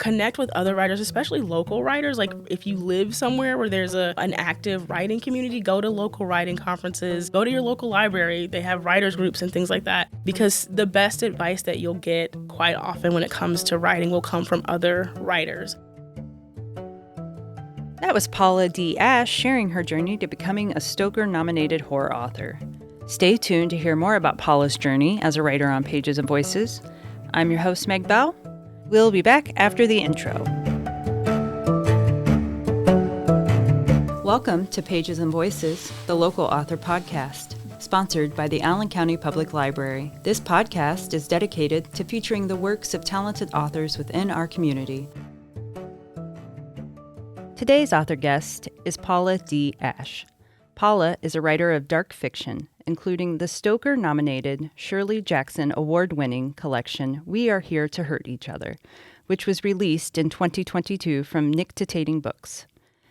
connect with other writers, especially local writers. Like if you live somewhere where there's an active writing community, go to local writing conferences, go to your local library. They have writers groups and things like that, because the best advice that you'll get quite often when it comes to writing will come from other writers. That was Paula D. Ashe sharing her journey to becoming a Stoker-nominated horror author. Stay tuned to hear more about Paula's journey as a writer on Pages and Voices. I'm your host, Meg Bell. We'll be back after the intro. Welcome to Pages and Voices, the local author podcast, sponsored by the Allen County Public Library. This podcast is dedicated to featuring the works of talented authors within our community. Today's author guest is Paula D. Ashe. Paula is a writer of dark fiction, including the Stoker-nominated Shirley Jackson Award-winning collection We Are Here to Hurt Each Other, which was released in 2022 from Nictitating Books.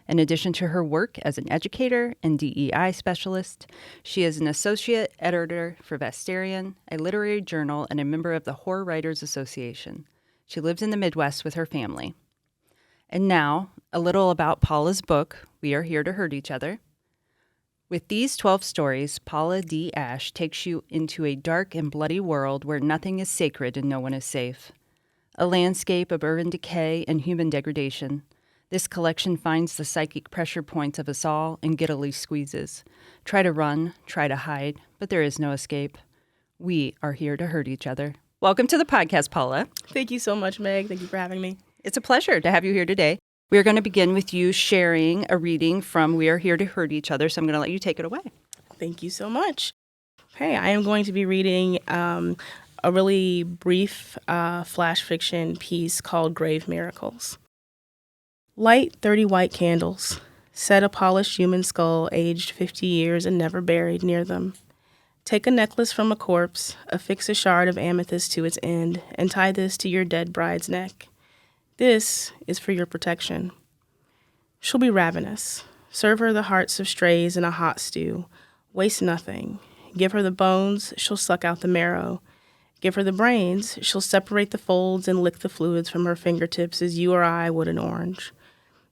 In addition to her work as an educator and DEI specialist, she is an associate editor for Vestarian, a literary journal, and a member of the Horror Writers Association. She lives in the Midwest with her family. And now, a little about Paula's book, We Are Here to Hurt Each Other. With these 12 stories, Paula D. Ashe takes you into a dark and bloody world where nothing is sacred and no one is safe. A landscape of urban decay and human degradation. This collection finds the psychic pressure points of us all and giddily squeezes. Try to run, try to hide, but there is no escape. We are here to hurt each other. Welcome to the podcast, Paula. Thank you so much, Meg. Thank you for having me. It's a pleasure to have you here today. We're going to begin with you sharing a reading from We Are Here to Hurt Each Other, so I'm going to let you take it away. Thank you so much. Okay, I am going to be reading a really brief flash fiction piece called Grave Miracles. Light 30 white candles. Set a polished human skull aged 50 years and never buried near them. Take a necklace from a corpse, affix a shard of amethyst to its end, and tie this to your dead bride's neck. This is for your protection. She'll be ravenous. Serve her the hearts of strays in a hot stew. Waste nothing. Give her the bones, she'll suck out the marrow. Give her the brains, she'll separate the folds and lick the fluids from her fingertips as you or I would an orange.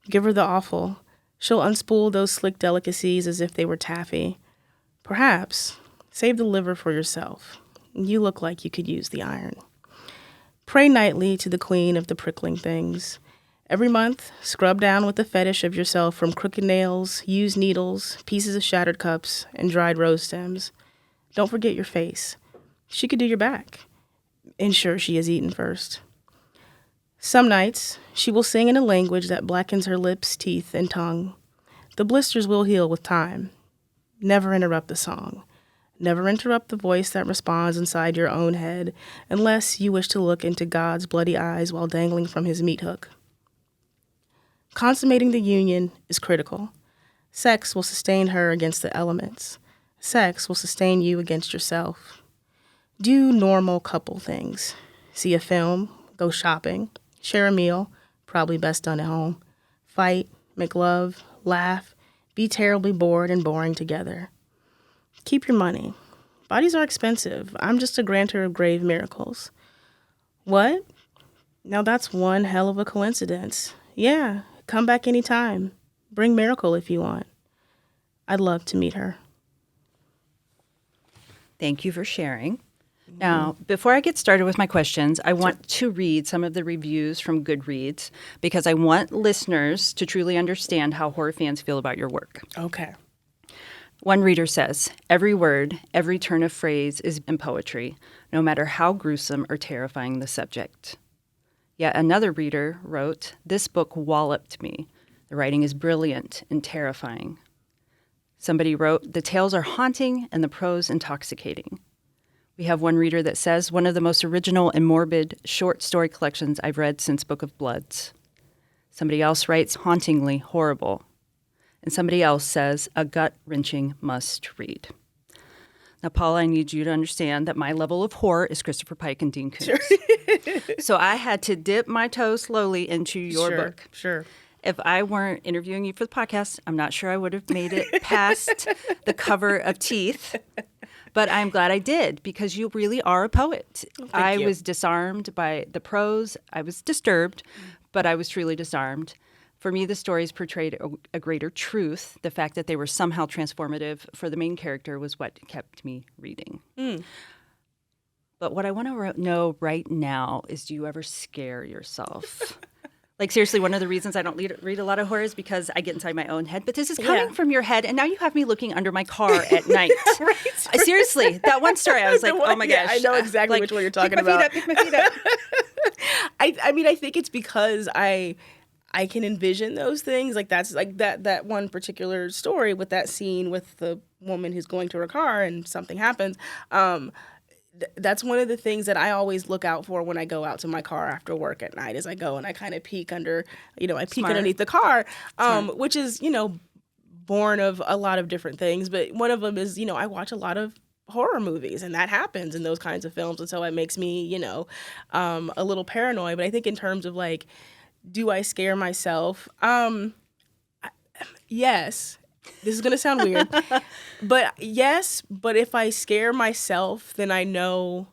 Give her the offal. She'll unspool those slick delicacies as if they were taffy. Perhaps save the liver for yourself. You look like you could use the iron. Pray nightly to the queen of the prickling things. Every month, scrub down with the fetish of yourself from crooked nails, used needles, pieces of shattered cups, and dried rose stems. Don't forget your face. She could do your back. Ensure she has eaten first. Some nights, she will sing in a language that blackens her lips, teeth, and tongue. The blisters will heal with time. Never interrupt the song. Never interrupt the voice that responds inside your own head, unless you wish to look into God's bloody eyes while dangling from his meat hook. Consummating the union is critical. Sex will sustain her against the elements. Sex will sustain you against yourself. Do normal couple things. See a film, go shopping, share a meal, probably best done at home. Fight, make love, laugh, be terribly bored and boring together. Keep your money. Bodies are expensive. I'm just a grantor of grave miracles. What? Now that's one hell of a coincidence. Yeah, come back anytime. Bring miracle if you want. I'd love to meet her. Thank you for sharing. Now, before I get started with my questions, I want to read some of the reviews from Goodreads because I want listeners to truly understand how horror fans feel about your work. Okay. One reader says, every word, every turn of phrase is in poetry, no matter how gruesome or terrifying the subject. Yet another reader wrote, this book walloped me. The writing is brilliant and terrifying. Somebody wrote, the tales are haunting and the prose intoxicating. We have one reader that says, one of the most original and morbid short story collections I've read since Book of Bloods. Somebody else writes, hauntingly horrible. And somebody else says, a gut-wrenching must-read. Now, Paula, I need you to understand that my level of horror is Christopher Pike and Dean Koontz. Sure. So I had to dip my toe slowly into your book. Sure. If I weren't interviewing you for the podcast, I'm not sure I would have made it past the cover of Teeth. But I'm glad I did, because you really are a poet. Thank I you. was disarmed by the prose. I was disturbed. but I was truly disarmed. For me, the stories portrayed a greater truth. The fact that they were somehow transformative for the main character was what kept me reading. But what I want to know right now is, do you ever scare yourself? Like, seriously, one of the reasons I don't read a lot of horror is because I get inside my own head. But this is coming from your head, and now you have me looking under my car at night. Right. Seriously, that one story, I was like, oh my gosh. I know exactly which one you're talking about. Pick my feet up. I mean, I think it's because I can envision those things. Like, that's like that one particular story with that scene with the woman who's going to her car and something happens. That's one of the things that I always look out for when I go out to my car after work at night, is I go and I kind of peek under, I peek underneath the car, which is, born of a lot of different things. But one of them is, I watch a lot of horror movies, and that happens in those kinds of films. And so it makes me, a little paranoid. But I think in terms of like, do I scare myself? Yes. This is going to sound weird, but yes, but if I scare myself, then I know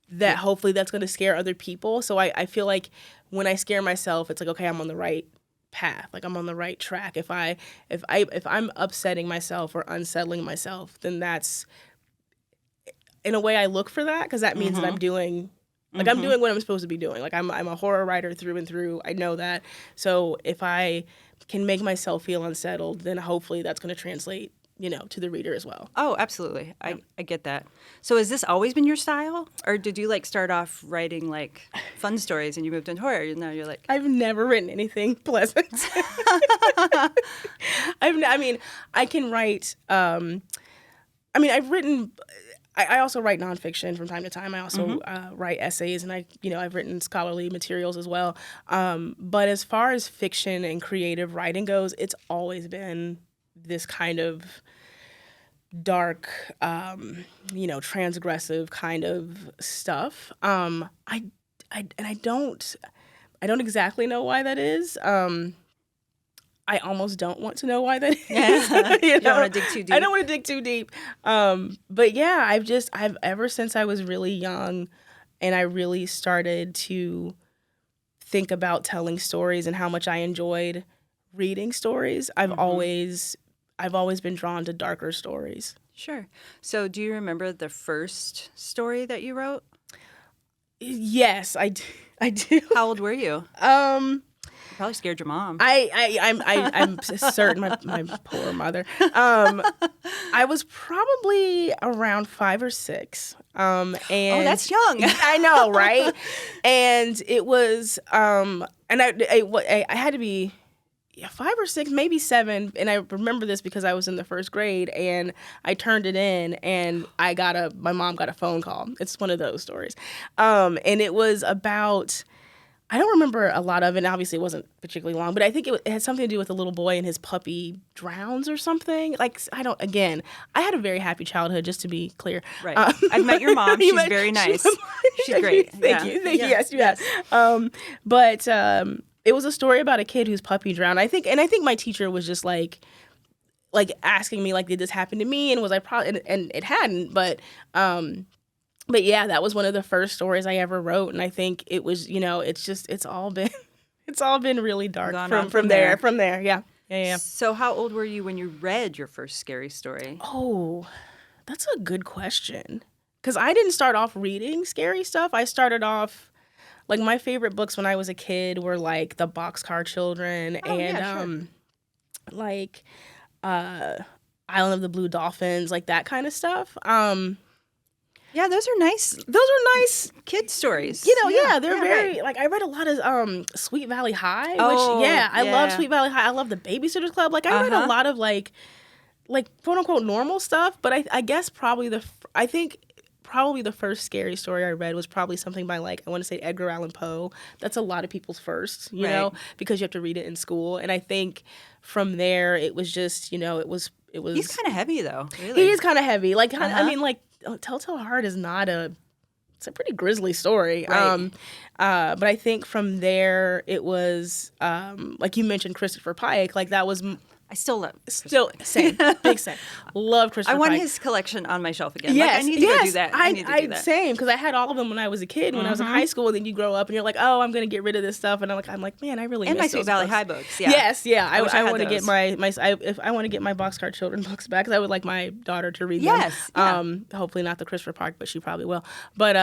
that hopefully that's going to scare other people. So I feel like when I scare myself, it's like, okay, I'm on the right path. Like, I'm on the right track. If I'm upsetting myself or unsettling myself, then that's, in a way, I look for that, because that means that I'm doing, like, I'm doing what I'm supposed to be doing. Like, I'm a horror writer through and through. I know that. So if I can make myself feel unsettled, then hopefully that's going to translate, to the reader as well. Oh, absolutely. I get that. So has this always been your style? Or did you start off writing fun stories and you moved into horror and now you're like... I've never written anything pleasant. I can write, I've written... I also write nonfiction from time to time. I also write essays, and I've written scholarly materials as well. But as far as fiction and creative writing goes, it's always been this kind of dark, transgressive kind of stuff. I don't exactly know why that is. I almost don't want to know why that is. Yeah. You don't want to dig too deep. I don't want to dig too deep. But yeah, I've ever since I was really young, and I really started to think about telling stories and how much I enjoyed reading stories, I've always been drawn to darker stories. Sure. So do you remember the first story that you wrote? Yes, I do. How old were you? You probably scared your mom. I'm certain my poor mother. I was probably around 5 or 6. And that's young. I know, right? And it was, and I had to be 5 or 6, maybe 7. And I remember this because I was in the first grade, and I turned it in, and my mom got a phone call. It's one of those stories, and it was about. I don't remember a lot of it, and obviously it wasn't particularly long, but I think it had something to do with a little boy and his puppy drowns or something. I had a very happy childhood, just to be clear. Right. I've met your mom. She's very nice. She's great. Thank you. Yes, you have. But it was a story about a kid whose puppy drowned. I think my teacher was just like asking me, did this happen to me? And was I probably, and it hadn't, but yeah, that was one of the first stories I ever wrote, and I think it was, it's all been really dark from there. Yeah. So how old were you when you read your first scary story? Oh, that's a good question. Because I didn't start off reading scary stuff. I started off, my favorite books when I was a kid were the Boxcar Children and Island of the Blue Dolphins, that kind of stuff. Yeah, those are nice. Those are nice kid stories. They're very right. I read a lot of Sweet Valley High, I love Sweet Valley High. I love the Babysitter's Club. I read a lot of quote unquote normal stuff. But I guess probably the first scary story I read was probably something by I want to say Edgar Allan Poe. That's a lot of people's first, you know, because you have to read it in school. And I think from there it was just it was. He's kind of heavy though. Really. He is kind of heavy. Telltale Heart is not it's a pretty grisly story. Right. But I think from there it was, like you mentioned, Christopher Pike, that was... I still love Still, same. Big same. Love Christopher I want Pike. his collection on my shelf again. Yes, Like, I need to go do that. I need to do that. Same, because I had all of them when I was a kid. When I was in high school, and then you grow up and you're like, oh, I'm going to get rid of this stuff, and I'm like, man, I really And miss my Sweet those Valley books. High books. Yeah. Yes, yeah. I had want to get those. I want to get my Boxcar Children books back, because I would like my daughter to read Yes, them. yeah. Hopefully not the Christopher Pike, but she probably will. But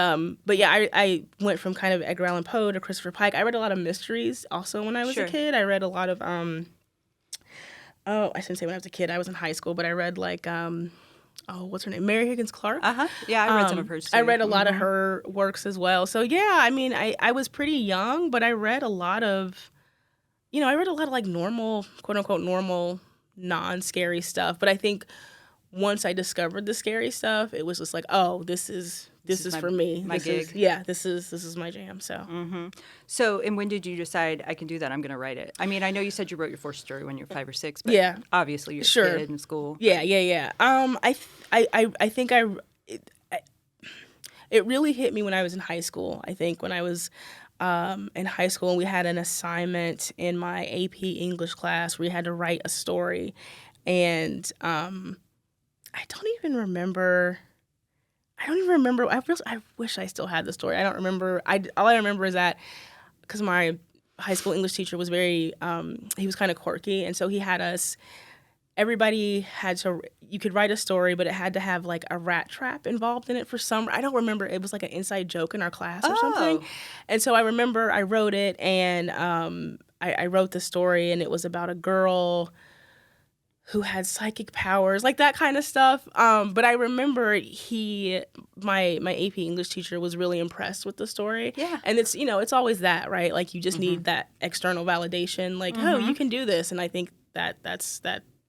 yeah, I went from kind of Edgar Allan Poe to Christopher Pike. I read a lot of mysteries also when I was a kid. I read a lot of I shouldn't say when I was a kid. I was in high school, but I read like, what's her name? Mary Higgins Clark. Yeah, I read some of hers too. I read a lot of her works as well. So yeah, I mean, I was pretty young, but I read a lot of, like normal, quote unquote, normal, non-scary stuff. But I think once I discovered the scary stuff, it was just like, oh, this is for me. My gig. This is my jam. So. So, and when did you decide I can do that? I'm going to write it. I mean, I know you said you wrote your first story when you were 5 or 6, but obviously you're a kid in school. Yeah. I think it really hit me when I was in high school. I think when I was in high school, and we had an assignment in my AP English class where we had to write a story, and I don't even remember. I wish I still had the story. I don't remember. All I remember is that because my high school English teacher was very, he was kind of quirky, and so he had us. Everybody had to. You could write a story, but it had to have like a rat trap involved in it for some. I don't remember. It was like an inside joke in our class or something. And so I remember I wrote it, and I wrote the story, and it was about a girl who had psychic powers, like that kind of stuff. But I remember my AP English teacher was really impressed with the story. Yeah. And it's always that, right? Like you just need that external validation, like, oh, you can do this. And I think that's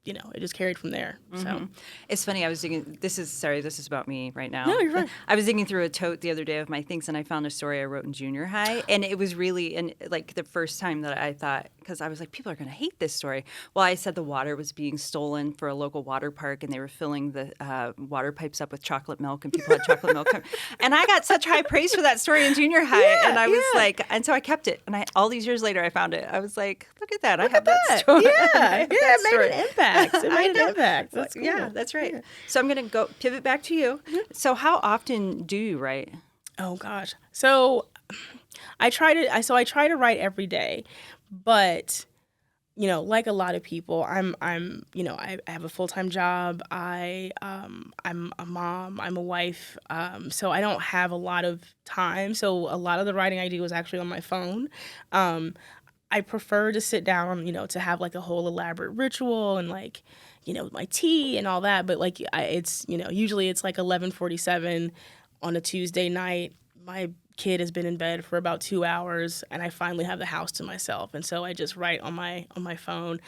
it just carried from there. So It's funny. I was digging. This is about me right now. No, you're fine. I was digging through a tote the other day of my things, and I found a story I wrote in junior high, and it was really like the first time that I thought, because I was like, people are going to hate this story. Well, I said the water was being stolen for a local water park, and they were filling the water pipes up with chocolate milk, and people had chocolate milk. And I got such high praise for that story in junior high, and I was like, and so I kept it. And all these years later, I found it. I was like, look at that. I have that story. Yeah, it made an impact. It made an impact. That's cool. Yeah, that's right. Yeah. So I'm going to pivot back to you. So how often do you write? Oh gosh. So I try to write every day, but like a lot of people, I have a full-time job. I'm a mom, I'm a wife. So I don't have a lot of time. So a lot of the writing I do is actually on my phone. I prefer to sit down, to have like a whole elaborate ritual and like, my tea and all that. But like, it's, usually it's like 11:47 on a Tuesday night. My kid has been in bed for about 2 hours, and I finally have the house to myself. And so I just write on my phone.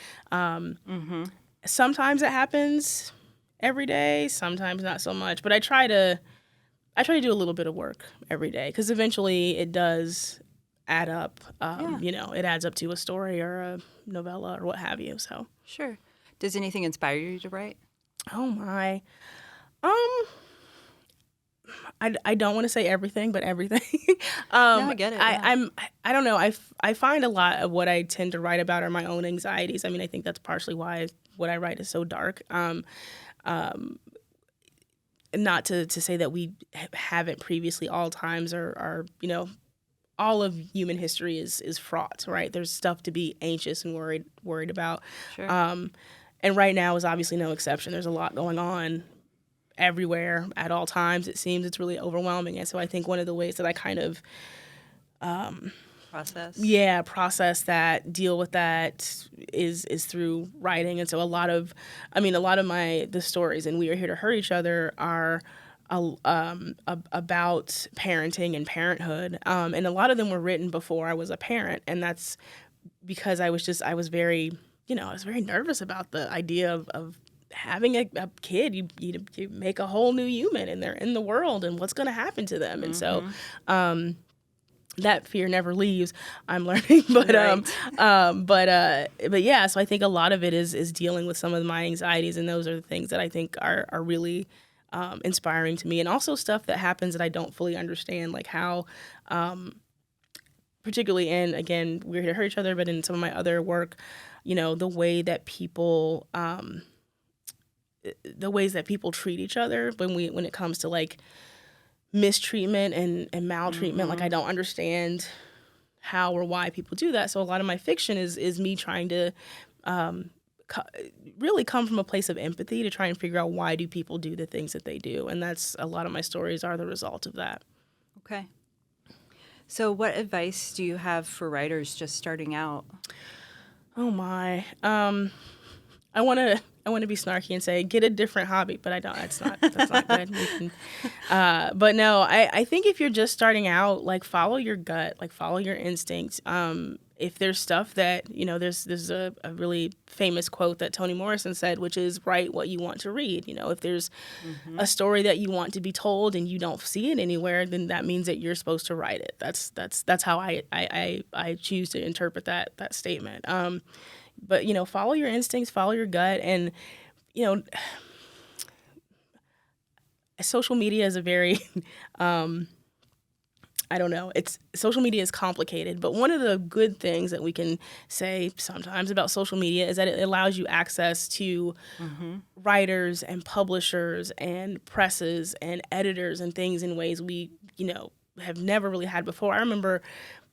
Sometimes it happens every day, sometimes not so much. But I try to do a little bit of work every day, because eventually it does add up. It adds up to a story or a novella or what have you. So sure. Does anything inspire you to write? Oh my. I don't want to say everything, but everything. No, I get it. Yeah. I don't know. I find a lot of what I tend to write about are my own anxieties. I mean, I think that's partially why what I write is so dark. Not to say that we haven't previously. All times are all of human history is fraught, right? There's stuff to be anxious and worried about. Sure. And right now is obviously no exception. There's a lot going on everywhere at all times. It seems it's really overwhelming. And so I think one of the ways that I kind of process that, deal with that is through writing. And so a lot of the stories in We Are Here to Hurt Each Other are about parenting and parenthood. And a lot of them were written before I was a parent. And that's because I was very nervous about the idea of having a kid. You make a whole new human, and they're in the world, and what's going to happen to them. And so that fear never leaves, I'm learning. But but yeah, so I think a lot of it is dealing with some of my anxieties, and those are the things that I think are really inspiring to me. And also stuff that happens that I don't fully understand, like how particularly in, again, We're Here to Hurt Each Other, but in some of my other work, the way that people, treat each other when it comes to like mistreatment and maltreatment. Like I don't understand how or why people do that. So a lot of my fiction is me trying to really come from a place of empathy to try and figure out why do people do the things that they do. And that's a lot of my stories are the result of that. Okay. So what advice do you have for writers just starting out? Oh my. I want to be snarky and say get a different hobby, but I don't. That's not good. But no, I think if you're just starting out, like follow your gut, like follow your instincts. If there's stuff that there's a really famous quote that Toni Morrison said, which is write what you want to read. If there's a story that you want to be told and you don't see it anywhere, then that means that you're supposed to write it. That's how I choose to interpret that statement. But follow your instincts, follow your gut, and social media is a very I don't know. Social media is complicated, but one of the good things that we can say sometimes about social media is that it allows you access to writers and publishers and presses and editors and things in ways we, have never really had before. I remember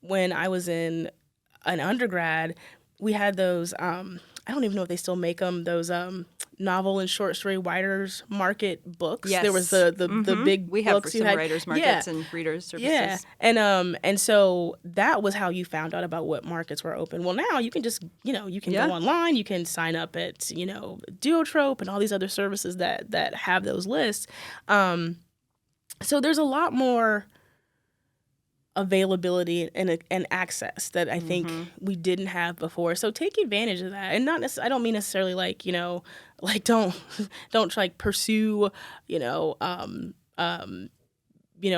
when I was in an undergrad, we had those, I don't even know if they still make them, those novel and short story writers market books. Yes. There was the big we have books some writers markets and readers services. Yeah, and so that was how you found out about what markets were open. Well, now you can just you can go online, you can sign up at Duotrope and all these other services that have those lists. So there's a lot more availability and access that I think we didn't have before. So take advantage of that, and I don't mean necessarily like don't like pursue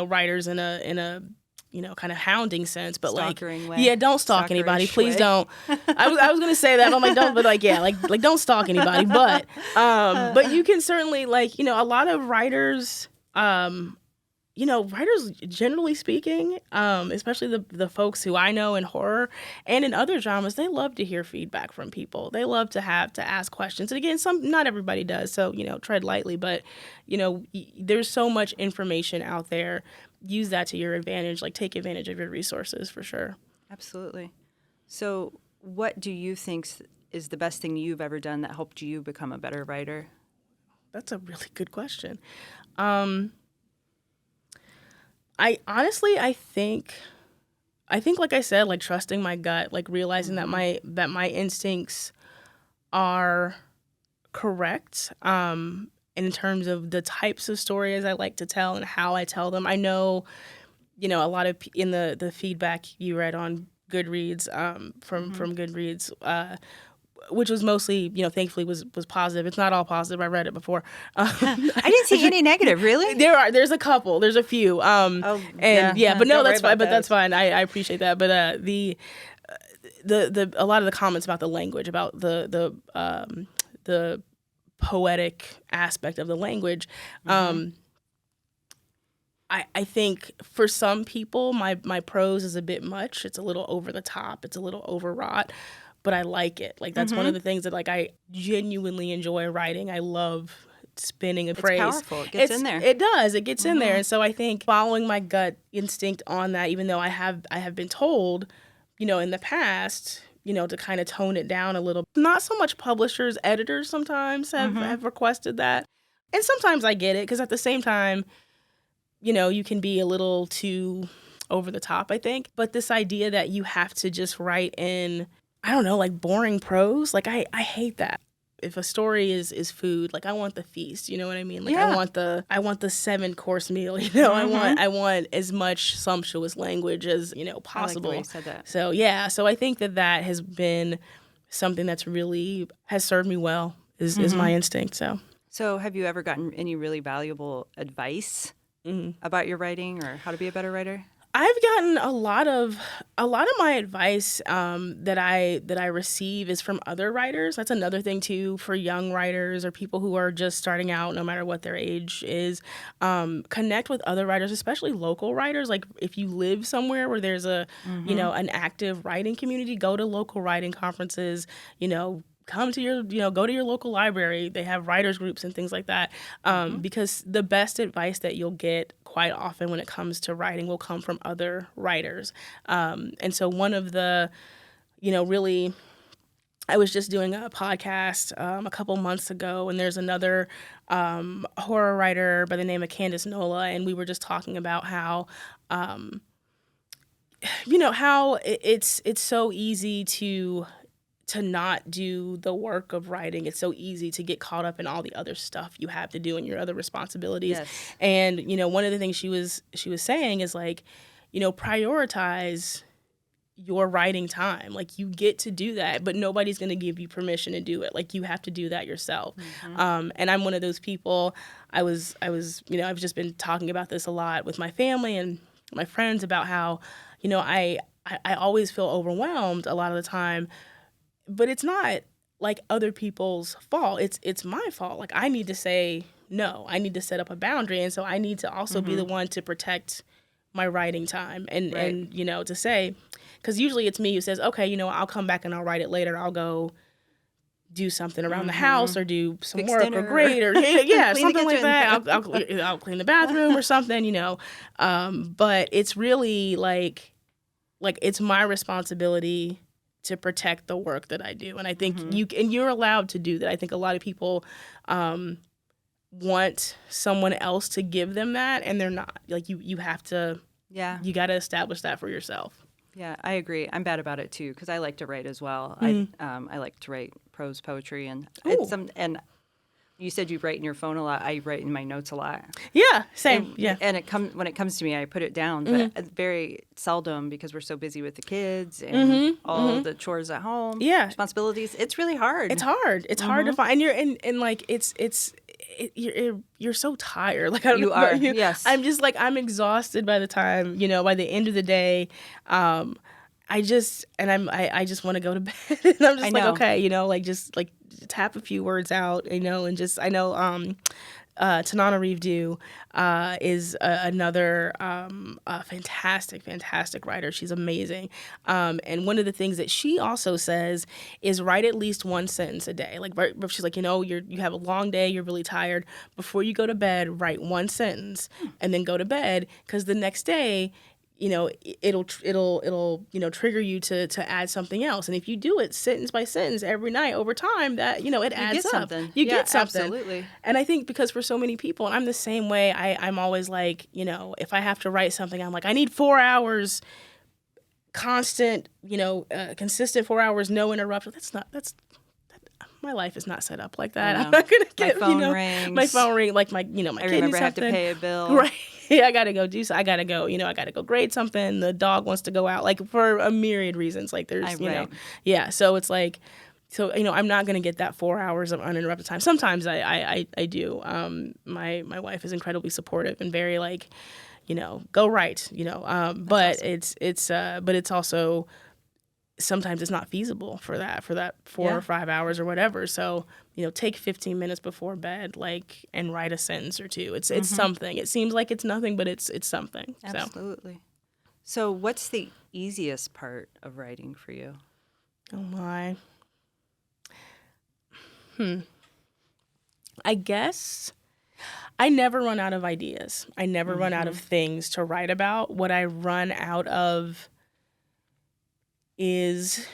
writers in a kind of hounding sense, but Stalkering like way. don't stalk anybody. Please way. don't. I was gonna say that, but I'm like don't, but like like don't stalk anybody. But you can certainly a lot of writers. Writers, generally speaking, especially the folks who I know in horror and in other genres, they love to hear feedback from people. They love to ask questions. And again, not everybody does, so, tread lightly. But, there's so much information out there. Use that to your advantage. Like, take advantage of your resources for sure. Absolutely. So what do you think is the best thing you've ever done that helped you become a better writer? That's a really good question. I honestly, I think, like I said, like trusting my gut, like realizing that my instincts are correct. In terms of the types of stories I like to tell and how I tell them. I know, a lot of in the feedback you read on Goodreads, from Goodreads, which was mostly, thankfully was positive. It's not all positive. I read it before. I didn't see any negative, really? There's a couple. There's a few. But no, that's fine. But that's fine. I appreciate that. But the a lot of the comments about the language, about the poetic aspect of the language, I think for some people, my prose is a bit much. It's a little over the top. It's a little overwrought. But I like it. Like, that's one of the things that, like, I genuinely enjoy writing. I love spinning a phrase. It's powerful. It gets in there. It does. It gets in there. And so I think following my gut instinct on that, even though I have been told, in the past, to kind of tone it down a little. Not so much publishers, editors sometimes have requested that. And sometimes I get it, because at the same time, you can be a little too over the top, I think. But this idea that you have to just write in, I don't know, like boring prose, like I hate that. If a story is food, like I want the feast, you know what I mean? Like I want the 7-course meal, I want as much sumptuous language as, possible. I like the way you said that. So I think that has been something that's really has served me well is my instinct. So have you ever gotten any really valuable advice about your writing or how to be a better writer? I've gotten a lot of my advice that I receive is from other writers. That's another thing too for young writers or people who are just starting out, no matter what their age is. Connect with other writers, especially local writers. Like if you live somewhere where there's a an active writing community, go to local writing conferences. Come to your, go to your local library. They have writers groups and things like that. Because the best advice that you'll get quite often when it comes to writing will come from other writers. And so one of the, really, I was just doing a podcast a couple months ago, and there's another horror writer by the name of Candace Nola, and we were just talking about how, how it's so easy to not do the work of writing. It's so easy to get caught up in all the other stuff you have to do and your other responsibilities. Yes. And, one of the things she was saying is like, prioritize your writing time. Like you get to do that, but nobody's going to give you permission to do it. Like you have to do that yourself. And I'm one of those people. I've just been talking about this a lot with my family and my friends about how, I always feel overwhelmed a lot of the time. But it's not like other people's fault. It's my fault. Like I need to say no. I need to set up a boundary, and so I need to also be the one to protect my writing time and to say, because usually it's me who says, okay, I'll come back and I'll write it later. I'll go do something around the house or do some Fix work dinner. or grade or something like that. I'll clean the bathroom or something, But it's really like it's my responsibility to protect the work that I do. And I think you're allowed to do that. I think a lot of people want someone else to give them that, and they're not. Like you have to, you got to establish that for yourself. Yeah, I agree. I'm bad about it too because I like to write as well. I like to write prose poetry and you said you write in your phone a lot. I write in my notes a lot. Yeah, same. And when it comes to me, I put it down, but very seldom because we're so busy with the kids and all the chores at home. Yeah, responsibilities. It's really hard. It's hard. It's hard to find. And like you're so tired. Like I don't know about you. Yes. I'm just like I'm exhausted by the time by the end of the day. I just want to go to bed. And I'm just like, okay, just like tap a few words out, and just I know Tanana Reeve is another fantastic writer. She's amazing. And one of the things that she also says is write at least one sentence a day. Like she's like, you have a long day, you're really tired. Before you go to bed, write one sentence and then go to bed, because the next day, it'll trigger you to add something else. And if you do it sentence by sentence every night over time, that it adds up. You get something. Absolutely. And I think because for so many people, and I'm the same way, I'm always like, if I have to write something, I'm like, I need 4 hours consistent 4 hours, no interruption. My life is not set up like that. I'm not gonna get my phone rings. My phone ring, like my my I kid remember needs I have to something. pay a bill. Right. I gotta go do so. I gotta go. I gotta go grade something. The dog wants to go out. Like for a myriad reasons. Like there's yeah. So it's like. So, I'm not going to get that 4 hours of uninterrupted time. Sometimes I do. My wife is incredibly supportive and very like, go write, but awesome. But it's also, sometimes it's not feasible for that 4 or 5 hours or whatever. So, take 15 minutes before bed, and write a sentence or two. It's something. It seems like it's nothing, but it's something. Absolutely. So what's the easiest part of writing for you? Oh my. I guess I never run out of ideas. I never run out of things to write about. What I run out of is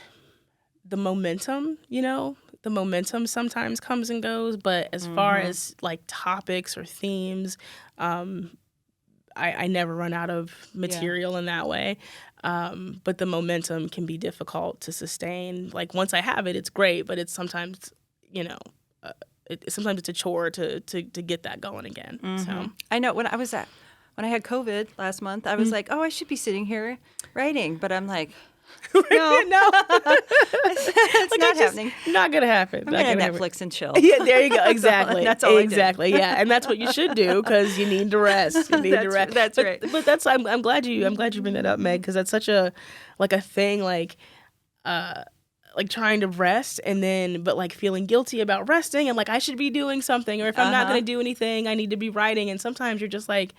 the momentum, The momentum sometimes comes and goes, but as far as like topics or themes, I never run out of material in that way. But the momentum can be difficult to sustain. Like once I have it, it's great, but it's sometimes sometimes it's a chore to get that going again. So I know when I had COVID last month, I was like, oh, I should be sitting here writing, but I'm like, no, no, it's not happening. listening. Not gonna happen. I'm going to Netflix and chill. Yeah, there you go. Exactly. That's all exactly. Yeah, and that's what you should do because you need to rest. You need to rest. That's right. But that's I'm glad you bring that up, Meg, because that's such a thing like trying to rest and then but like feeling guilty about resting and like I should be doing something, or if I'm not going to do anything, I need to be writing. And sometimes you're just like,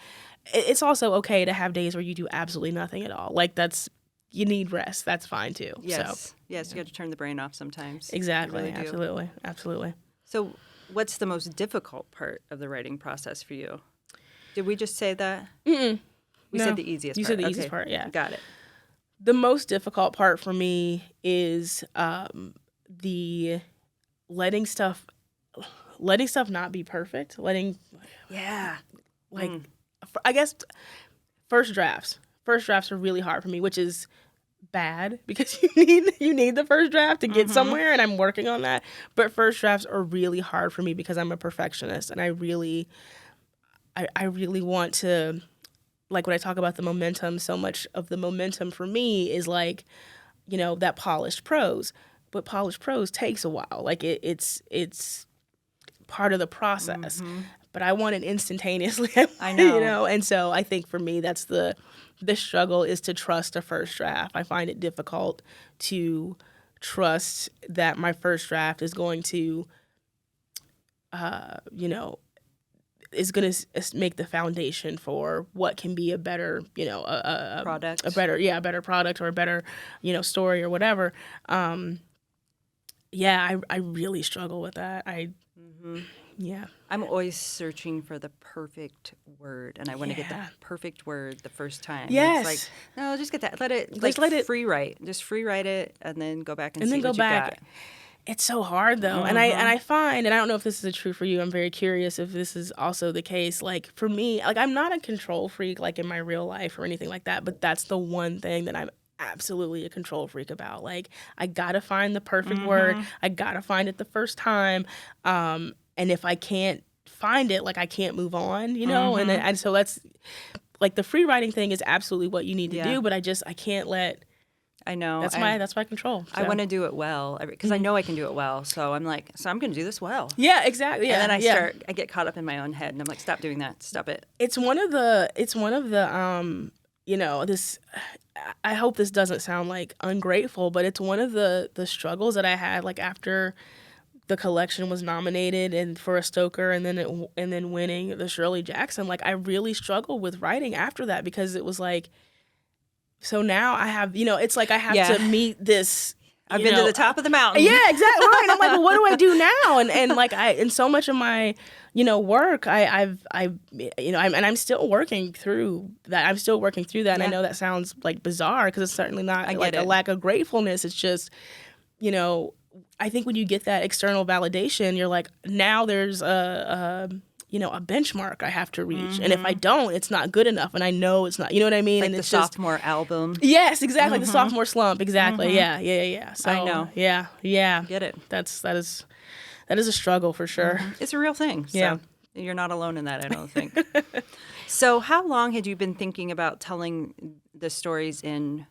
it's also okay to have days where you do absolutely nothing at all. Like you need rest. That's fine too. Yes. So, yes, you got to turn the brain off sometimes. Exactly. Really Absolutely. Absolutely. So what's the most difficult part of the writing process for you? Did we just say that? Mm-mm. We said the easiest part. You said the easiest part, yeah. Got it. The most difficult part for me is the letting stuff not be perfect. I guess first drafts are really hard for me, which is bad because you need the first draft to get somewhere, and I'm working on that. But first drafts are really hard for me because I'm a perfectionist, and I really want to. Like when I talk about the momentum, so much of the momentum for me is like, that polished prose. But polished prose takes a while. Like it's part of the process. But I want it instantaneously. I know. And so I think for me that's the struggle is to trust a first draft. I find it difficult to trust that my first draft is going to, is going to make the foundation for what can be a better, product, a better product or a better, story or whatever. I really struggle with that. Yeah. I'm always searching for the perfect word, and I want to get the perfect word the first time. Yes. It's like, no, just get that. Let it free write. Just free write it, and then go back and see what you got. It's so hard though. And I find, and I don't know if this is true for you, I'm very curious if this is also the case. Like for me, like I'm not a control freak like in my real life or anything like that, but that's the one thing that I'm absolutely a control freak about. Like I gotta find the perfect word. I gotta find it the first time. And if I can't find it, like I can't move on, and so that's like the free writing thing is absolutely what you need to do, but I can't let. I know. That's my control. So. I want to do it well because I know I can do it well. So I'm like, I'm going to do this well. Yeah, exactly. Yeah. And then I get caught up in my own head, and I'm like, stop doing that. Stop it. It's one of the this. I hope this doesn't sound like ungrateful, but it's one of the struggles that I had like after the collection was nominated and for a Stoker and then winning the Shirley Jackson. Like I really struggled with writing after that because it was like. So now I have, it's like I have to meet this. I've been to the top of the mountain. Yeah, exactly. Right. I'm like, well, what do I do now? And like in so much of my, work, I'm still working through that. And I know that sounds like bizarre because it's certainly not like a lack of gratefulness. It's just, I think when you get that external validation, you're like, now there's a benchmark I have to reach. And if I don't, it's not good enough. And I know it's not, you know what I mean? Like and the it's sophomore album. Yes, exactly. The sophomore slump. Exactly. Yeah. So, I know. Yeah. Get it. That is a struggle for sure. It's a real thing. So yeah. You're not alone in that, I don't think. So how long had you been thinking about telling the stories in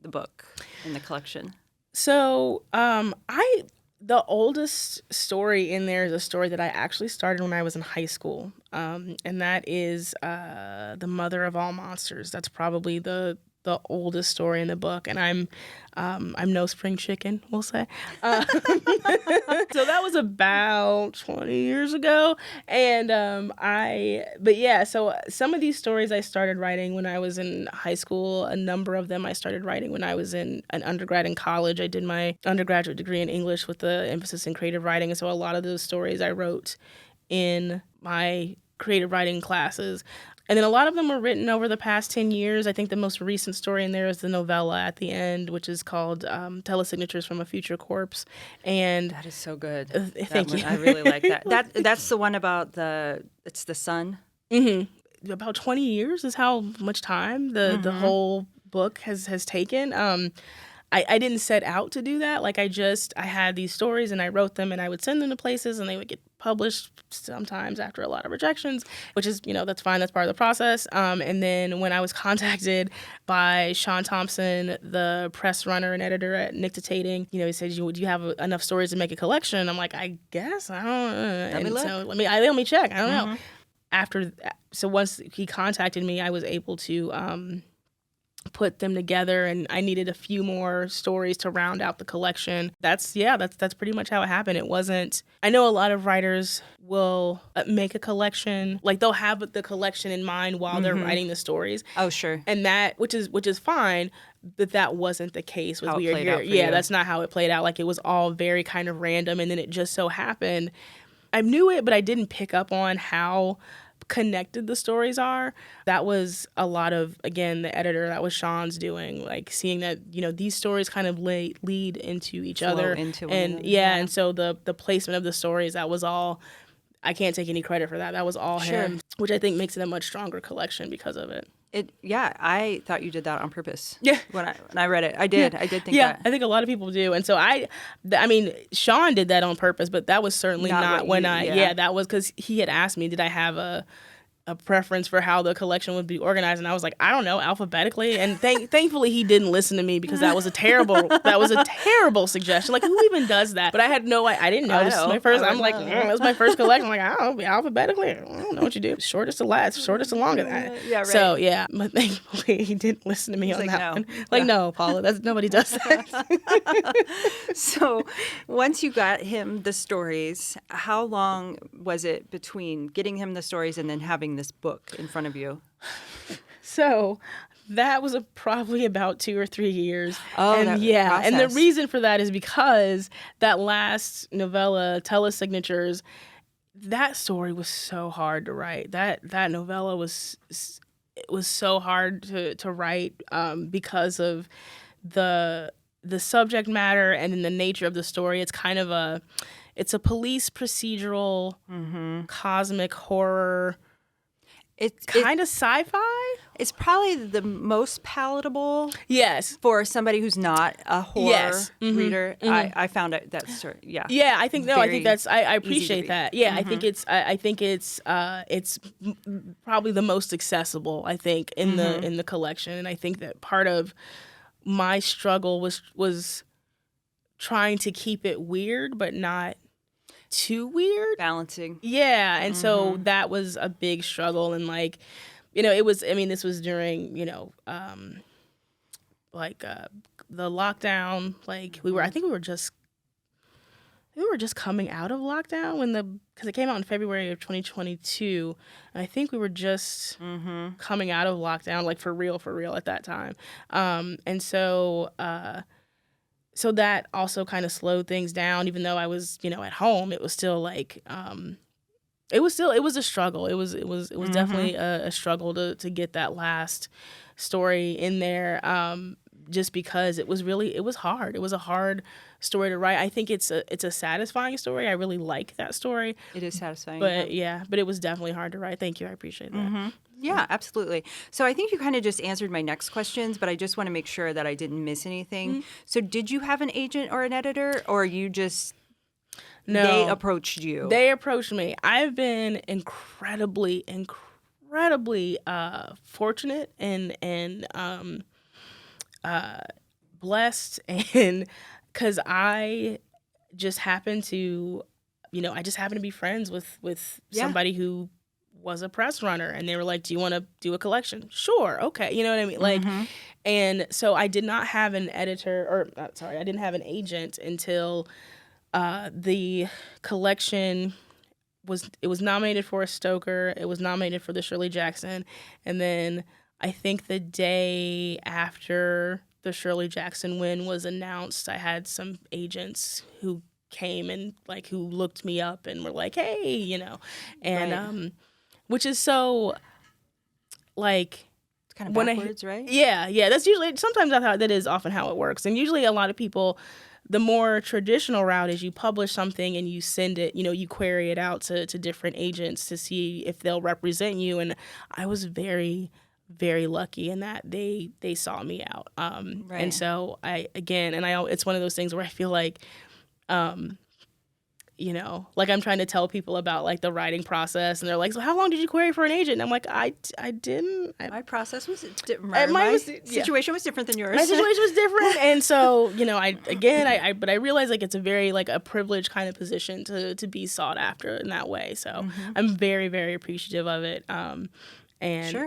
the book, in the collection? So the oldest story in there is a story that I actually started when I was in high school, and that is The Mother of All Monsters. That's probably the oldest story in the book, and I'm no spring chicken, we'll say. So that was about 20 years ago, and so some of these stories I started writing when I was in high school. A number of them I started writing when I was in an undergrad in college. I did my undergraduate degree in English with the emphasis in creative writing, and so a lot of those stories I wrote in my creative writing classes. And then a lot of them were written over the past 10 years. I think the most recent story in there is the novella at the end, which is called Telesignatures from a Future Corpse. And that is so good. Thank you. I really like that. That's the one about it's the sun? Mm-hmm. About 20 years is how much time the whole book has taken. I didn't set out to do that. Like I had these stories and I wrote them and I would send them to places and they would get published sometimes after a lot of rejections, which is, that's fine. That's part of the process. And then when I was contacted by Sean Thompson, the press runner and editor at Nictotating, he said, "Do you have enough stories to make a collection?" I'm like, I guess I don't. So let me check. I don't know. So once he contacted me, I was able to put them together, and I needed a few more stories to round out the collection. That's pretty much how it happened. It wasn't. I know a lot of writers will make a collection, like they'll have the collection in mind while they're writing the stories. Oh, sure. And that, which is fine, but that wasn't the case with how We it Are played Here. out for Yeah, you. that's not how it played out. Like it was all very kind of random, and then it just so happened. I knew it, but I didn't pick up on how connected the stories are. That was a lot of, again, the editor, that was Sean's doing, like seeing that, these stories kind of lead into each other. Into and another, and so the placement of the stories, that was all, I can't take any credit for that. That was all him, which I think makes it a much stronger collection because of it. I thought you did that on purpose. Yeah. When I read it, I did. I did think that. I think a lot of people do, and so I mean, Sean did that on purpose, but that was certainly not when that was because he had asked me, did I have a preference for how the collection would be organized, and I was like, I don't know, alphabetically. And thankfully he didn't listen to me, because that was a terrible suggestion. Like, who even does that? But I had I didn't know. This is my first. I'm like, that was my first collection. I'm like, I don't know, alphabetically. I don't know what you do. Shortest to last, shortest to longest. Yeah, right. So yeah, but thankfully he didn't listen to me on that one. Like, no, Paula, nobody does that. So once you got him the stories, how long was it between getting him the stories and then having this book in front of you? So that was probably about 2 or 3 years. Oh, and process. And the reason for that is because that last novella, Telesignatures, that story was so hard to write. That novella was so hard to write because of the subject matter and then the nature of the story. It's kind of a police procedural, cosmic horror. It's kind of sci-fi. It's probably the most palatable. Yes. For somebody who's not a horror reader. I found it that story. Yeah. Yeah, I think that's I appreciate that. Yeah, I think it's probably the most accessible, I think, in the collection. And I think that part of my struggle was trying to keep it weird but not too weird. Balancing. Yeah, and so that was a big struggle, and like, it was, this was during, the lockdown, like I think we were just coming out of lockdown because it came out in February of 2022, and I think we were just coming out of lockdown, like for real at that time. And so so that also kind of slowed things down. Even though I was, at home, it was still like, it was a struggle. It was definitely a struggle to get that last story in there, just because it was hard. It was a hard story to write. I think it's a satisfying story. I really like that story. It is satisfying. But but it was definitely hard to write. Thank you. I appreciate that. Yeah, absolutely. So I think you kind of just answered my next questions, but I just want to make sure that I didn't miss anything. So did you have an agent or an editor, or you just... No. They approached you? They approached me. I've been incredibly fortunate and blessed, and because I just happened to, be friends with somebody who was a press runner, and they were like, "Do you want to do a collection?" Sure, okay, you know what I mean. Like, and so I did not have an editor, I didn't have an agent until the collection was nominated for a Stoker. It was nominated for the Shirley Jackson, and then I think the day after the Shirley Jackson win was announced, I had some agents who came and who looked me up and were like, "Hey," and which is so it's kind of backwards, right? Yeah. That's usually, sometimes that is often how it works, and usually a lot of people. The more traditional route is you publish something and you send it, you query it out to different agents to see if they'll represent you. And I was very very lucky in that they saw me out. And so it's one of those things where I feel like, like I'm trying to tell people about like the writing process, and they're like, so how long did you query for an agent? And I'm like, I didn't. My process was different. My situation was different than yours. My situation was different. And so, but I realize like it's a very like a privileged kind of position to be sought after in that way. So I'm very, very appreciative of it. And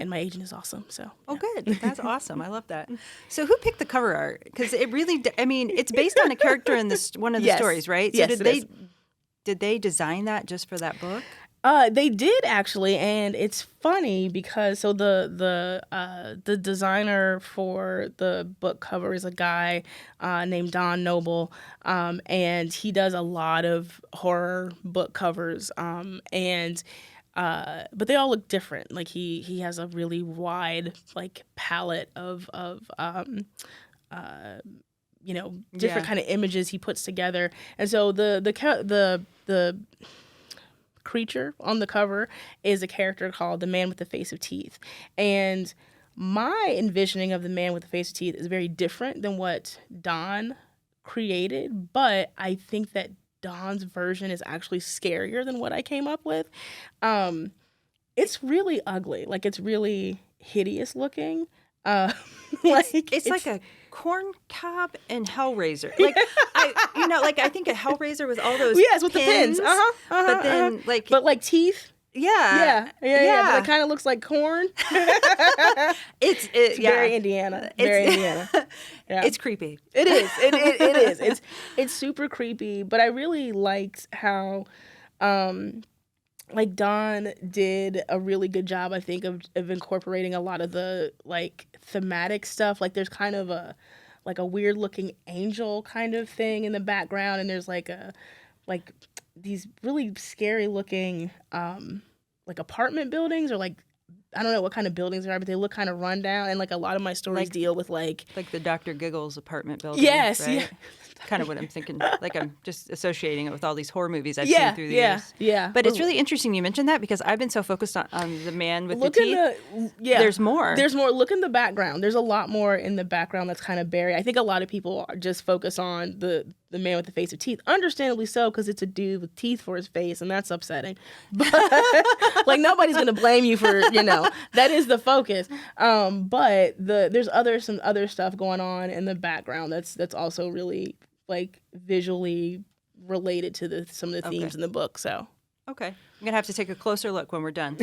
my agent is awesome. So good. That's awesome. I love that. So who picked the cover art? Because it really, it's based on a character in this one of the stories, right? So yes, did they design that just for that book? They did actually, and it's funny because the designer for the book cover is a guy named Don Noble, and he does a lot of horror book covers, but they all look different. Like he has a really wide like palette of different kind of images he puts together. And so the creature on the cover is a character called the Man with the Face of Teeth. And my envisioning of the Man with the Face of Teeth is very different than what Don created, but I think that Don's version is actually scarier than what I came up with. It's really ugly. Like, it's really hideous looking. It's like a corn cob and Hellraiser. Like I think a Hellraiser with all those with the pins. But then like teeth. Yeah. But it kind of looks like corn. It's very Indiana. Indiana. Yeah. It's creepy. It is. It is. It's super creepy. But I really liked how Don did a really good job, I think, of incorporating a lot of the like thematic stuff. Like there's kind of a weird looking angel kind of thing in the background, and there's like these really scary looking like apartment buildings, or like I don't know what kind of buildings they are, but they look kind of run down. And like a lot of my stories deal with like the Dr. Giggles apartment building. Yes, right? yeah. Kind of what I'm thinking. Like I'm just associating it with all these horror movies I've seen through the years. Yeah. But it's really interesting you mentioned that, because I've been so focused on the Man with the Teeth. There's more. There's more. Look in the background. There's a lot more in the background that's kind of buried. I think a lot of people just focus on the Man with the Face of Teeth. Understandably so, because it's a dude with teeth for his face, and that's upsetting. But like nobody's gonna blame you for that is the focus. But there's some other stuff going on in the background that's also really like visually related to some of the themes in the book. So okay, I'm gonna have to take a closer look when we're done.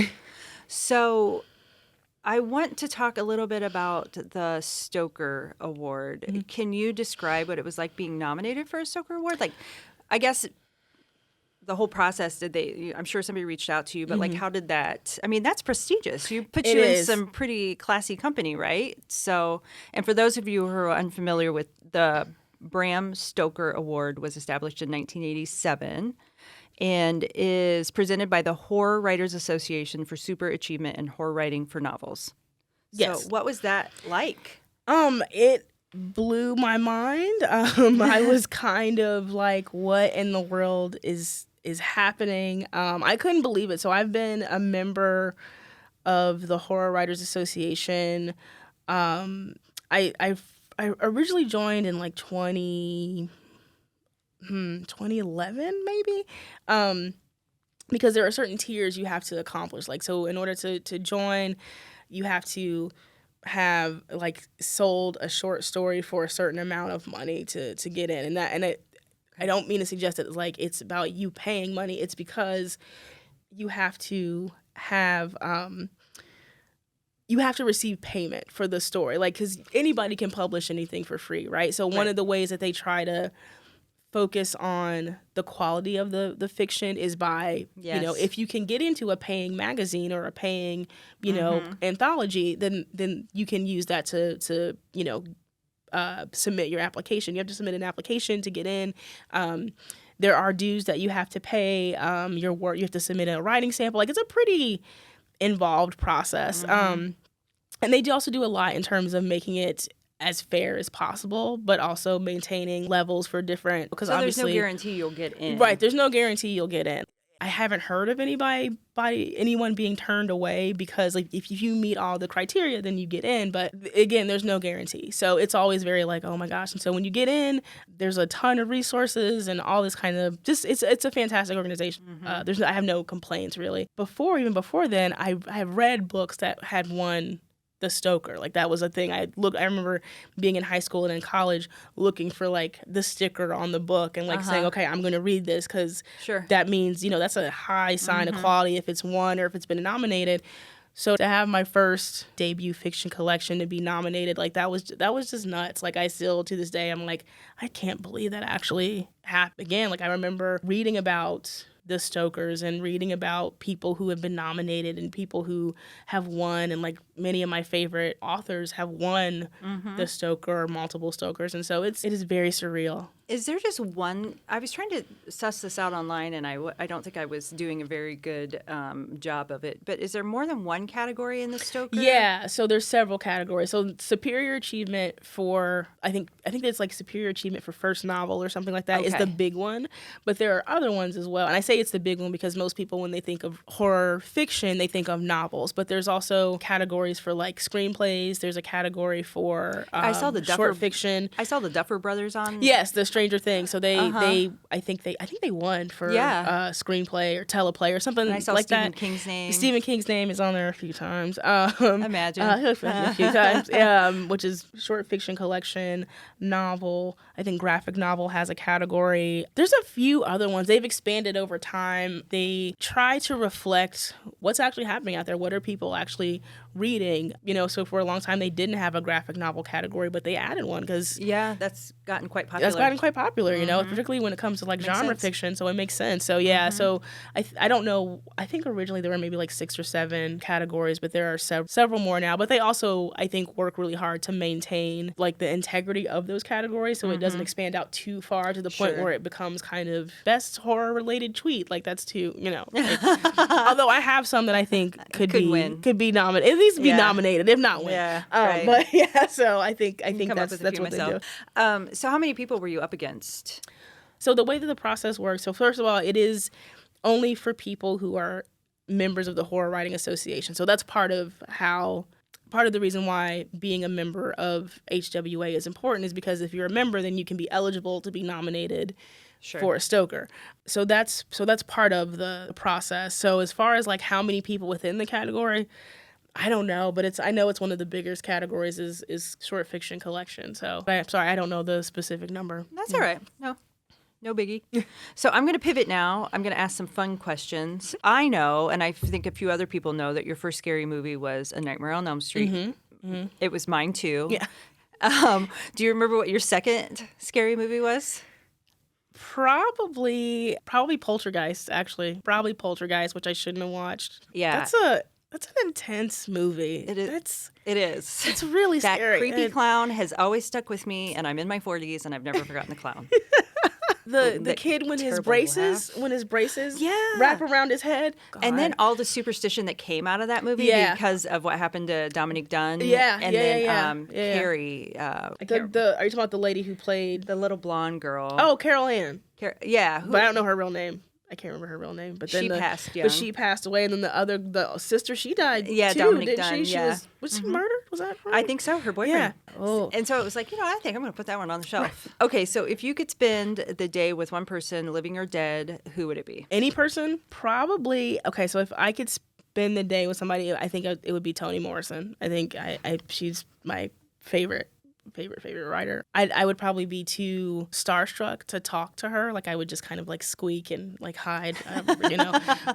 So I want to talk a little bit about the Stoker Award. Mm-hmm. Can you describe what it was like being nominated for a Stoker Award? Like, I guess the whole process, I'm sure somebody reached out to you, but like, how did that, I mean, that's prestigious. You put you in some pretty classy company, right? So, and for those of you who are unfamiliar with the Bram Stoker Award, was established in 1987 and is presented by the Horror Writers Association for super achievement in horror writing for novels. Yes. So what was that like? It blew my mind. I was kind of like, what in the world is happening? I couldn't believe it. So I've been a member of the Horror Writers Association. I originally joined in like 2011 maybe, because there are certain tiers you have to accomplish. Like, so in order to join, you have to have like sold a short story for a certain amount of money to get in. I don't mean to suggest that like it's about you paying money. It's because you have to have you have to receive payment for the story, like, because anybody can publish anything for free, right? So one of the ways that they try to focus on the quality of the fiction is by, if you can get into a paying magazine or a paying, anthology, then you can use that to submit your application. You have to submit an application to get in. There are dues that you have to pay. Your work, you have to submit a writing sample. Like, it's a pretty involved process. And they also do a lot in terms of making it as fair as possible, but also maintaining levels for different, because so obviously there's no guarantee you'll get in. Right, there's no guarantee you'll get in. I haven't heard of anyone being turned away because like if you meet all the criteria, then you get in. But again, there's no guarantee. So it's always very like, oh my gosh. And so when you get in, there's a ton of resources and all this kind of just it's a fantastic organization. I have no complaints really. Even before then, I have read books that had won the Stoker. Like that was a thing. I remember being in high school and in college looking for like the sticker on the book and like saying, okay, I'm going to read this because that means, that's a high sign of quality if it's won or if it's been nominated. So to have my first debut fiction collection to be nominated, like that was just nuts. Like I still to this day, I'm like, I can't believe that actually happened again. Like I remember reading about the Stokers and reading about people who have been nominated and people who have won, and like many of my favorite authors have won the Stoker or multiple Stokers, and so it is very surreal. Is there just one? I was trying to suss this out online, and I don't think I was doing a very good job of it. But is there more than one category in the Stoker? Yeah, so there's several categories. So superior achievement for I think it's like superior achievement for first novel or something like that is the big one. But there are other ones as well, and I say it's the big one because most people when they think of horror fiction they think of novels. But there's also categories for like screenplays. There's a category for short fiction. I saw the Duffer Brothers on. Yes, the Stranger Things. So they I think they won for screenplay or teleplay or something and I saw like Stephen that. King's name. Stephen King's name is on there a few times. Imagine a few times. Which is short fiction collection, novel. I think graphic novel has a category. There's a few other ones. They've expanded over time. They try to reflect what's actually happening out there. What are people actually reading? So for a long time they didn't have a graphic novel category, but they added one because that's gotten quite popular. Particularly when it comes to like genre fiction. So it makes sense. So so I don't know. I think originally there were maybe like 6 or 7 categories, but there are several more now. But they also I think work really hard to maintain like the integrity of those categories, so it doesn't expand out too far to the point where it becomes kind of best horror related tweet. Like that's too although I have some that I think could be nominated. At least be nominated, if not win. Right. But so I think that's what they do. So how many people were you up against? So the way that the process works, so first of all, it is only for people who are members of the Horror Writing Association. So that's part of the reason why being a member of HWA is important is because if you're a member, then you can be eligible to be nominated for a Stoker. So that's part of the process. So as far as like how many people within the category, I don't know, but I know it's one of the biggest categories is short fiction collection. So I'm sorry, I don't know the specific number. That's all right. No biggie. So I'm going to pivot now. I'm going to ask some fun questions. I know, and I think a few other people know, that your first scary movie was A Nightmare on Elm Street. It was mine too. Yeah. Do you remember what your second scary movie was? Probably Poltergeist, actually. Probably Poltergeist, which I shouldn't have watched. Yeah. That's an intense movie. It is. It's really scary. That creepy clown has always stuck with me, and I'm in my 40s, and I've never forgotten the clown. The kid when his braces wrap around his head. God. And then all the superstition that came out of that movie because of what happened to Dominique Dunn. Carrie. Are you talking about the lady who played the little blonde girl? Oh, Carol Ann. But I don't know her real name. I can't remember her real name, but then she passed away, and then the sister, she died. Yeah, too, Dominique didn't she? Dunn. Was she murdered? Was that her? I think so. Her boyfriend. Yeah. Oh. And so it was like, I think I'm going to put that one on the shelf. Okay, so if you could spend the day with one person, living or dead, who would it be? Any person, probably. Okay, so if I could spend the day with somebody, I think it would be Toni Morrison. I think she's my favorite writer. I would probably be too starstruck to talk to her. Like I would just kind of like squeak and like hide,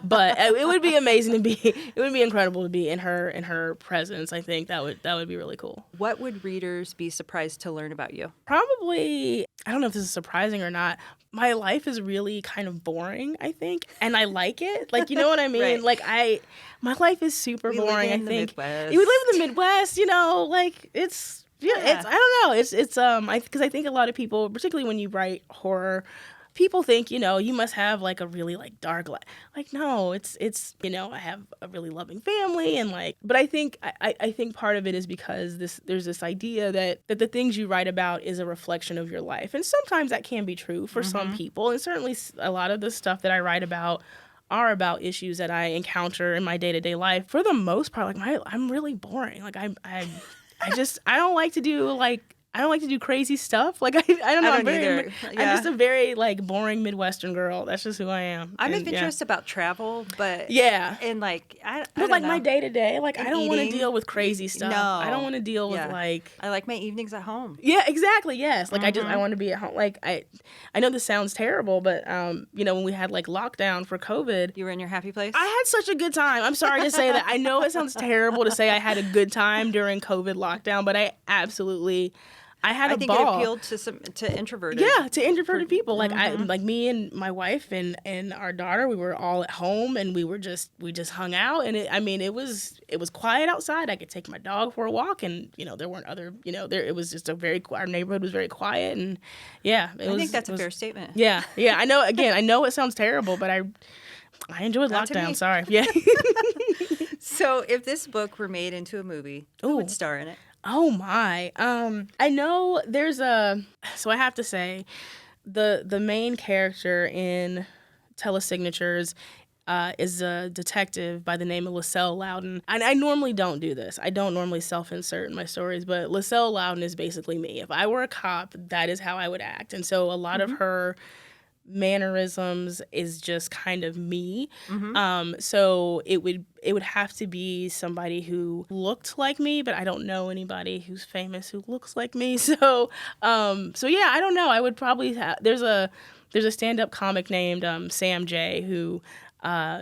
But it would be amazing it would be incredible to be in her presence. I think that would be really cool. What would readers be surprised to learn about you? Probably, I don't know if this is surprising or not, my life is really kind of boring, I think, and I like it. Like, you know what I mean? Right. Like my life is super boring. I think Midwest. We live in the Midwest. Like it's. Yeah, I don't know. It's because I think a lot of people, particularly when you write horror, people think you must have like a really like dark life. Like no, it's I have a really loving family and but I think part of it is because there's this idea that the things you write about is a reflection of your life, and sometimes that can be true for some people, and certainly a lot of the stuff that I write about are about issues that I encounter in my day-to-day life. For the most part, like I'm really boring. Like I don't like to do crazy stuff. Like I don't know. I don't either. I'm just a very like boring Midwestern girl. That's just who I am. I'm adventurous about travel, but and like I but don't like know. my day to day, like And I don't want to eating. deal with crazy stuff. No. I don't want to deal with Yeah. like. I like my evenings at home. Yeah, exactly. Yes, like I want to be at home. Like I know this sounds terrible, but when we had like lockdown for COVID, You were in your happy place? I had such a good time. I'm sorry to say that. I know it sounds terrible to say I had a good time during COVID lockdown, but I had a I think ball. it appealed to introverted. Yeah, to introverted people. Like like me and my wife and our daughter, we were all at home and we just hung out, and it was quiet outside. I could take my dog for a walk, and there weren't other it was just our neighborhood was very quiet, and I think that's a fair statement. Yeah. I know. Again, I know it sounds terrible, but I enjoyed Not to me. lockdown. Sorry. Yeah. So if this book were made into a movie, who would star in it? Oh my. I know so I have to say the main character in Telesignatures is a detective by the name of Lascelles Loudon. And I normally don't do this. I don't normally self-insert in my stories, but Lascelles Loudon is basically me. If I were a cop, that is how I would act. And so a lot of her mannerisms is just kind of me. So it would have to be somebody who looked like me, but I don't know anybody who's famous who looks like me. So yeah, I don't know. I would probably there's a stand-up comic named Sam J who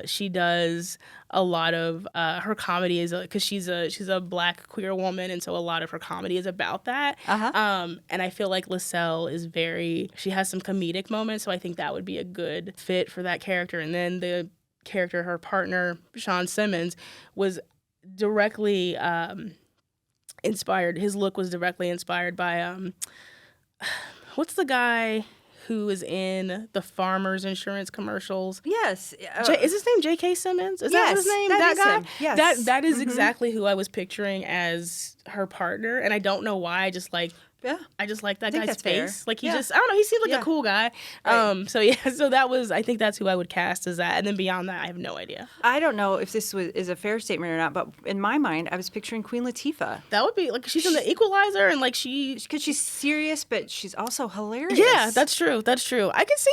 she does a lot of her comedy is because she's a Black queer woman, and so a lot of her comedy is about that. And I feel like Lascelles is she has some comedic moments, so I think that would be a good fit for that character. And then the character, her partner Sean Simmons, was directly inspired. His look was directly inspired by what's the guy who is in the Farmers Insurance commercials? Yes. Is his name J.K. Simmons? Is that his name? That guy? him. Yes. That is exactly who I was picturing as her partner, and I don't know why. I just like that guy's face. Fair. Like he just, I don't know. He seems like a cool guy. Right. So that was. I think that's who I would cast as that, and then beyond that, I have no idea. I don't know if this is a fair statement or not, but in my mind, I was picturing Queen Latifah. That would be like she's in The Equalizer, and like because she's serious, but she's also hilarious. Yeah, that's true. I can see.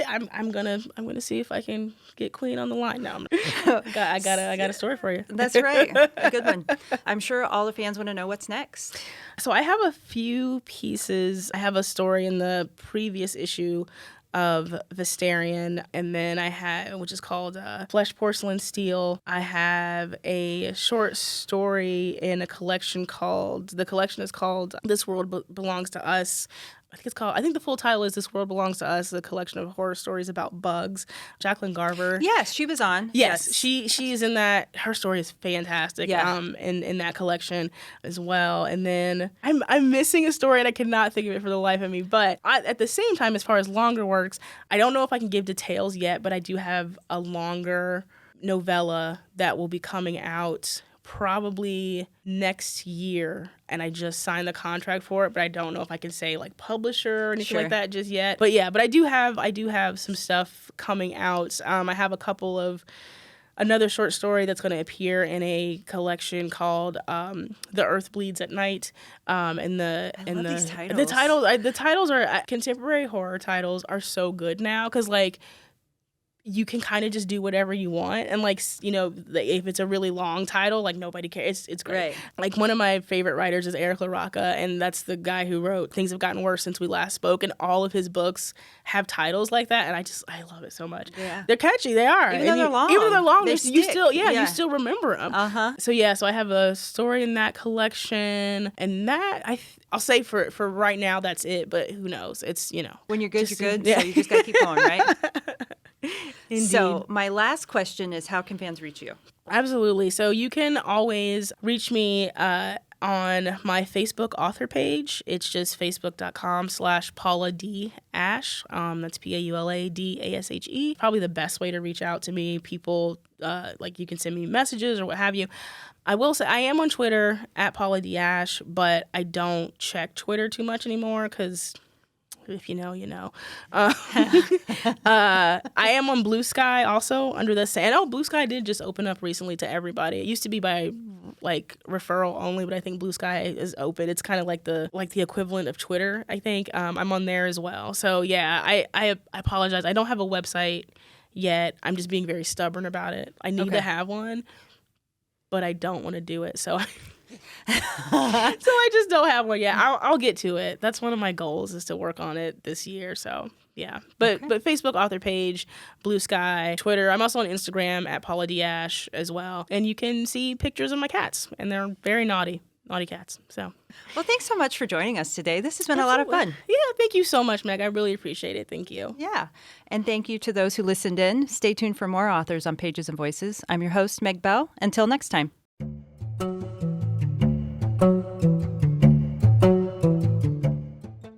I'm gonna see if I can get Queen on the line now. I got a story for you. That's right. A good one. I'm sure all the fans want to know what's next. So I have a few pieces. I have a story in the previous issue of Vestarian, and then I have, which is called Flesh, Porcelain, Steel. I have a short story in a collection the collection is called This World Belongs to Us. I think the full title is This World Belongs to Us, a collection of horror stories about bugs. Jacqueline Garver. Yes, she was on. Yes. She's in that. Her story is fantastic. Yeah. In that collection as well. And then I'm missing a story and I cannot think of it for the life of me. But at the same time, as far as longer works, I don't know if I can give details yet, but I do have a longer novella that will be coming out probably next year, and I just signed the contract for it, but I don't know if I can say like publisher or anything like that just yet. But I do have some stuff coming out. I have another short story that's going to appear in a collection called The Earth Bleeds at Night. These titles. The titles are contemporary horror titles are so good now because like you can kind of just do whatever you want, and like if it's a really long title, like nobody cares. It's great. Right. Like one of my favorite writers is Eric LaRocca, and that's the guy who wrote Things Have Gotten Worse Since We Last Spoke, and all of his books have titles like that, and I love it so much. Yeah, they're catchy. They are. Even though they're long, you still remember them. So I have a story in that collection, and that I'll say for right now that's it. But who knows? It's when you're good, you're good. So you just gotta keep going, right? Indeed. So my last question is, how can fans reach you? Absolutely. So you can always reach me on my Facebook author page. It's just facebook.com/Paula D Ashe. That's PauladAshe. Probably the best way to reach out to me. People, you can send me messages or what have you. I will say I am on Twitter @Paula D Ashe, but I don't check Twitter too much anymore because If you know, you know. I am on Blue Sky also under the same. Oh, Blue Sky did just open up recently to everybody. It used to be by like referral only, but I think Blue Sky is open. It's kind of like the equivalent of Twitter, I think. I'm on there as well. So yeah, I apologize. I don't have a website yet. I'm just being very stubborn about it. I need to have one, but I don't want to do it. So I just don't have one yet. I'll get to it. That's one of my goals, is to work on it this year. So yeah, but Facebook author page, Blue Sky, Twitter. I'm also on Instagram at Paula D Ashe as well, and you can see pictures of my cats, and they're very naughty cats. So well, thanks so much for joining us today. This has been a lot of fun. Yeah, thank you so much, Meg. I really appreciate it. Thank you. Yeah, and thank you to those who listened in. Stay tuned for more authors on Pages and Voices. I'm your host, Meg Bell. Until next time.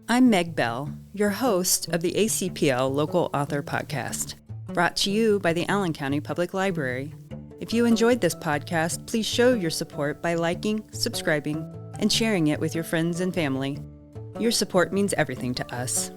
I'm Meg Bell, your host of the ACPL Local Author Podcast, brought to you by the Allen County Public Library. If you enjoyed this podcast, please show your support by liking, subscribing, and sharing it with your friends and family. Your support means everything to us.